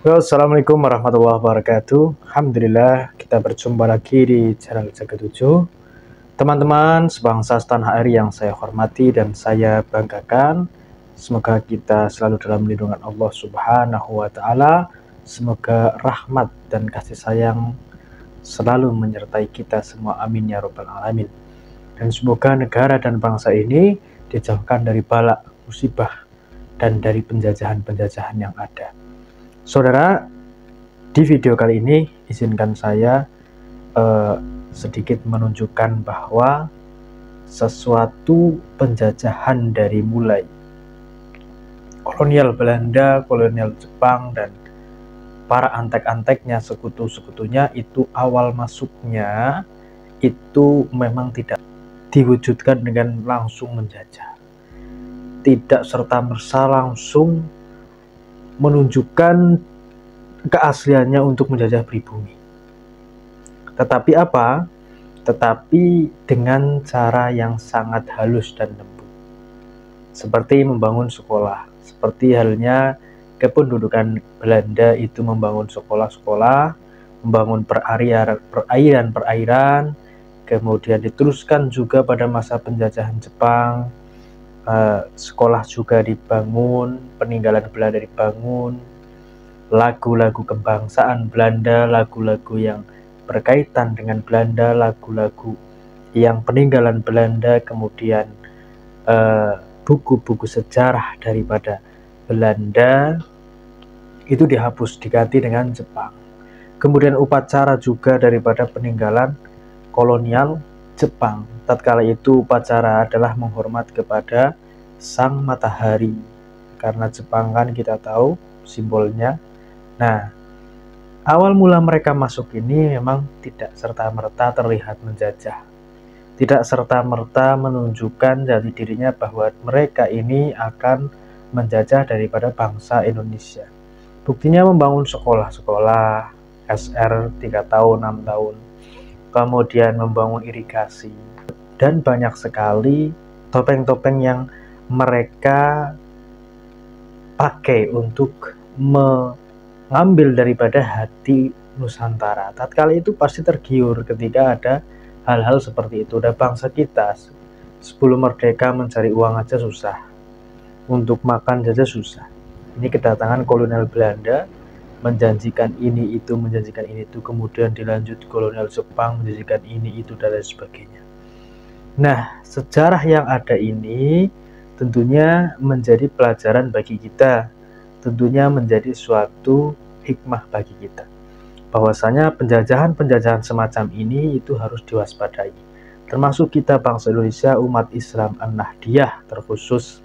Assalamualaikum warahmatullahi wabarakatuh. Alhamdulillah kita berjumpa lagi di channel Jaga 7. Teman-teman sebangsa setanah air yang saya hormati dan saya banggakan, semoga kita selalu dalam lindungan Allah Subhanahu wa Ta'ala. Semoga rahmat dan kasih sayang selalu menyertai kita semua, amin ya robbal alamin. Dan semoga negara dan bangsa ini dijauhkan dari bala, musibah, dan dari penjajahan-penjajahan yang ada. Saudara, di video kali ini izinkan saya sedikit menunjukkan bahwa sesuatu penjajahan dari mulai kolonial Belanda, kolonial Jepang, dan para antek-anteknya, sekutu-sekutunya, itu awal masuknya itu memang tidak diwujudkan dengan langsung menjajah, tidak serta-merta langsung menunjukkan keasliannya untuk menjajah pribumi. Tetapi apa? Tetapi dengan cara yang sangat halus dan lembut. Seperti membangun sekolah. Seperti halnya kependudukan Belanda itu membangun sekolah-sekolah, membangun perairan-perairan, kemudian diteruskan juga pada masa penjajahan Jepang. Sekolah juga dibangun, peninggalan Belanda dibangun, lagu-lagu kebangsaan Belanda, lagu-lagu yang berkaitan dengan Belanda, lagu-lagu yang peninggalan Belanda, kemudian buku-buku sejarah daripada Belanda itu dihapus, diganti dengan Jepang. Kemudian upacara juga daripada peninggalan kolonial Jepang. Tatkala itu upacara adalah menghormat kepada sang matahari, karena Jepang kan kita tahu simbolnya. Nah, awal mula mereka masuk ini memang tidak serta-merta terlihat menjajah, tidak serta-merta menunjukkan jati dirinya bahwa mereka ini akan menjajah daripada bangsa Indonesia. Buktinya membangun sekolah-sekolah SR 3 tahun, 6 tahun, kemudian membangun irigasi, dan banyak sekali topeng-topeng yang mereka pakai untuk mengambil daripada hati Nusantara. Tatkala itu pasti tergiur ketika ada hal-hal seperti itu. Dan bangsa kita sebelum merdeka mencari uang aja susah, untuk makan saja susah. Ini kedatangan kolonial Belanda menjanjikan ini itu, menjanjikan ini itu, kemudian dilanjut kolonial Jepang menjanjikan ini itu dan lain sebagainya. Nah, sejarah yang ada ini tentunya menjadi pelajaran bagi kita, tentunya menjadi suatu hikmah bagi kita, bahwasanya penjajahan-penjajahan semacam ini itu harus diwaspadai, termasuk kita bangsa Indonesia, umat Islam An-Nahdiyah terkhusus,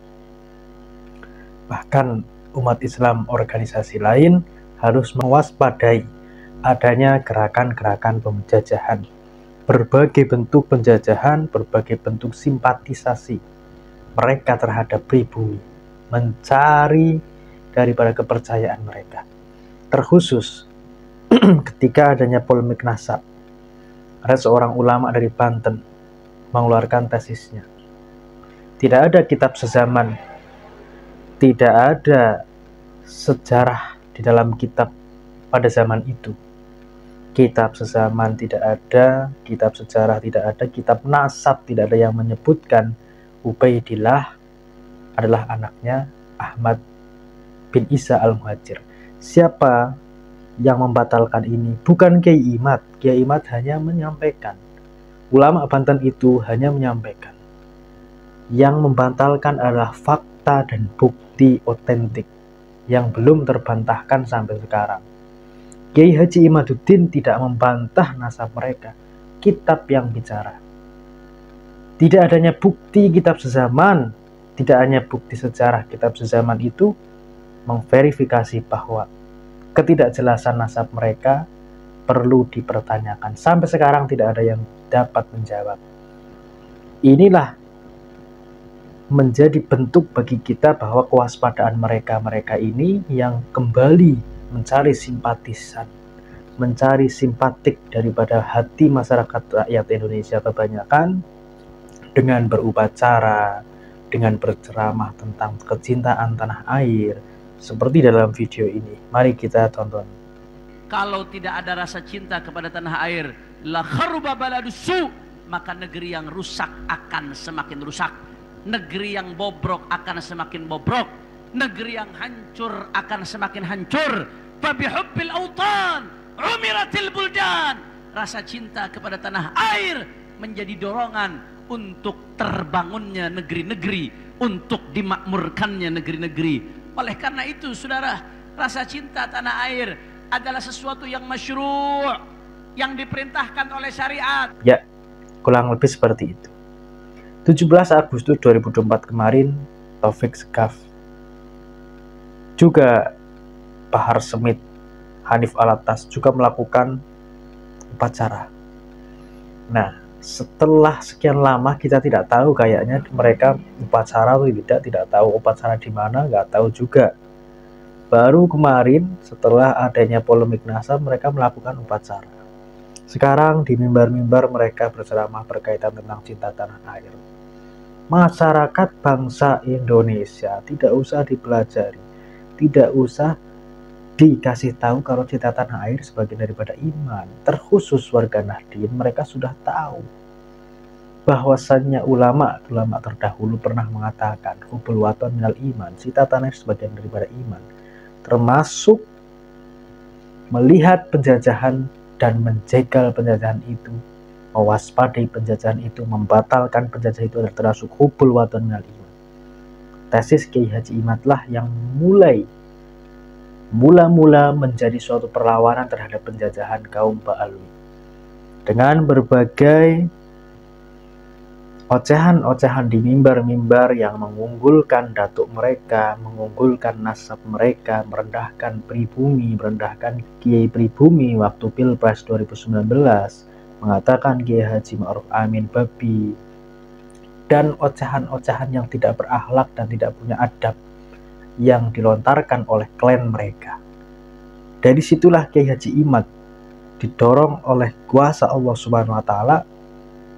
bahkan umat Islam organisasi lain harus mewaspadai adanya gerakan-gerakan penjajahan, berbagai bentuk penjajahan, berbagai bentuk simpatisasi mereka terhadap pribumi, mencari daripada kepercayaan mereka. Terkhusus ketika adanya polemik nasab, ada seorang ulama dari Banten mengeluarkan tesisnya. Tidak ada kitab sezaman, tidak ada sejarah di dalam kitab pada zaman itu. Kitab sezaman tidak ada, kitab sejarah tidak ada, kitab nasab tidak ada yang menyebutkan Ubaidillah adalah anaknya Ahmad bin Isa al-Muhajir. Siapa yang membatalkan ini? Bukan Kiai Imad. Kiai Imad hanya menyampaikan. Ulama Banten itu hanya menyampaikan. Yang membatalkan adalah fakta dan bukti otentik yang belum terbantahkan sampai sekarang. Kiai Haji Imaduddin tidak membantah nasab mereka. Kitab yang bicara. Tidak adanya bukti kitab sezaman, tidak hanya bukti sejarah kitab sezaman itu memverifikasi bahwa ketidakjelasan nasab mereka perlu dipertanyakan. Sampai sekarang tidak ada yang dapat menjawab. Inilah menjadi bentuk bagi kita bahwa kewaspadaan mereka ini yang kembali mencari simpatisan, mencari simpatik daripada hati masyarakat rakyat Indonesia kebanyakan, dengan berupacara, dengan berceramah tentang kecintaan tanah air, seperti dalam video ini. Mari kita tonton. Kalau tidak ada rasa cinta kepada tanah air, la kharuba baladusu, maka negeri yang rusak akan semakin rusak, negeri yang bobrok akan semakin bobrok, negeri yang hancur akan semakin hancur. Fabihubbil autan umiratil buldan. Rasa cinta kepada tanah air menjadi dorongan untuk terbangunnya negeri-negeri, untuk dimakmurkannya negeri-negeri. Oleh karena itu, saudara, rasa cinta tanah air adalah sesuatu yang masyru', yang diperintahkan oleh syariat. Ya, kurang lebih seperti itu. 17 Agustus 2024 kemarin, Taufik Sekaf, juga Bahar Smith, Hanif Alatas juga melakukan upacara. Nah, setelah sekian lama kita tidak tahu kayaknya mereka upacara atau tidak tahu upacara di mana, nggak tahu juga. Baru kemarin setelah adanya polemik NASA mereka melakukan upacara. Sekarang di mimbar-mimbar mereka berceramah berkaitan tentang cinta tanah air. Masyarakat bangsa Indonesia tidak usah dipelajari, tidak usah dikasih tahu kalau cinta tanah air sebagian daripada iman. Terkhusus warga Nahdien, mereka sudah tahu bahwasannya ulama terdahulu pernah mengatakan hubul waton minal iman, cinta tanah air sebagian daripada iman, termasuk melihat penjajahan dan menjegal penjajahan itu, mewaspadai penjajahan itu, membatalkan penjajahan itu, termasuk hubul waton minal iman. Tesis Kiai Haji Imad lah yang mula-mula menjadi suatu perlawanan terhadap penjajahan kaum Ba'alwi dengan berbagai ocehan-ocehan di mimbar-mimbar yang mengunggulkan datuk mereka, mengunggulkan nasab mereka, merendahkan pribumi, merendahkan Kiai pribumi waktu Pilpres 2019, mengatakan Kiai Haji Ma'ruf Amin babi, dan ocehan-ocehan yang tidak berakhlak dan tidak punya adab yang dilontarkan oleh klan mereka. Dari situlah Kiai Haji Imad didorong oleh kuasa Allah Subhanahu wa Ta'ala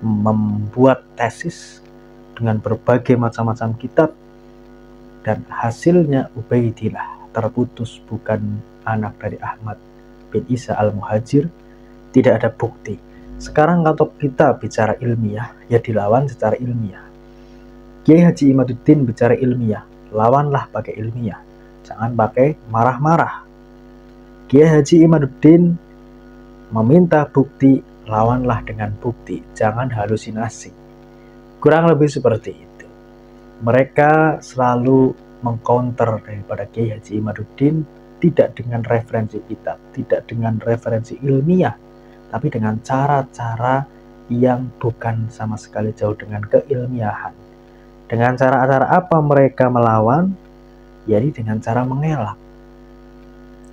membuat tesis dengan berbagai macam-macam kitab, dan hasilnya Ubaidillah terputus bukan anak dari Ahmad bin Isa al-Muhajir. Tidak ada bukti. Sekarang kalau kita bicara ilmiah, ya dilawan secara ilmiah. Kiai Haji Imaduddin bicara ilmiah, lawanlah pakai ilmiah, jangan pakai marah-marah. Kiai Haji Imaduddin meminta bukti, lawanlah dengan bukti, jangan halusinasi. Kurang lebih seperti itu. Mereka selalu mengcounter daripada Kiai Haji Imaduddin, tidak dengan referensi kitab, tidak dengan referensi ilmiah, tapi dengan cara-cara yang bukan sama sekali jauh dengan keilmiahan. Dengan cara-cara apa mereka melawan? Jadi dengan cara mengelak.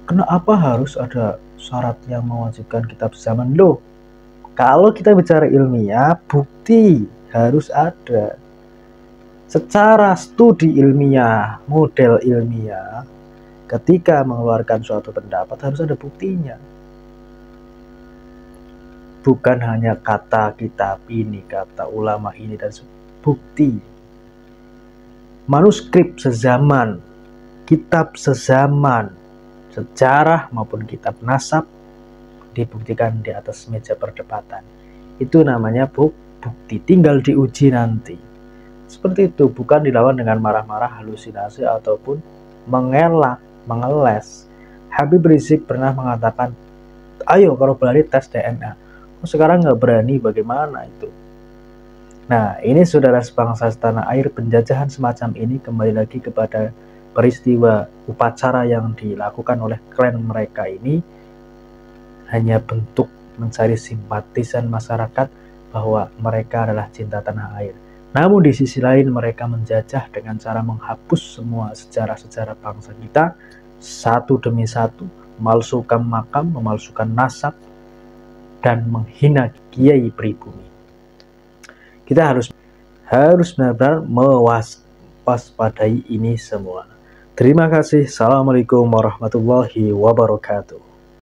Kenapa harus ada syarat yang mewajibkan kitab zaman? Loh, kalau kita bicara ilmiah, bukti harus ada. Secara studi ilmiah, model ilmiah, ketika mengeluarkan suatu pendapat harus ada buktinya. Bukan hanya kata kitab ini, kata ulama ini, dan bukti. Manuskrip sezaman, kitab sezaman, sejarah maupun kitab nasab dibuktikan di atas meja perdebatan. Itu namanya bukti, tinggal diuji nanti. Seperti itu, bukan dilawan dengan marah-marah, halusinasi ataupun mengelak, mengeles. Habib Rizik pernah mengatakan, ayo kalau berani tes DNA. Sekarang nggak berani, bagaimana itu? Nah, ini saudara sebangsa setanah air, penjajahan semacam ini kembali lagi kepada peristiwa upacara yang dilakukan oleh klan mereka ini hanya bentuk mencari simpatisan masyarakat bahwa mereka adalah cinta tanah air. Namun di sisi lain mereka menjajah dengan cara menghapus semua sejarah-sejarah bangsa kita satu demi satu, memalsukan makam, memalsukan nasab, dan menghina kiai pribumi. Kita harus benar-benar mewaspadai ini semua. Terima kasih. Assalamualaikum warahmatullahi wabarakatuh.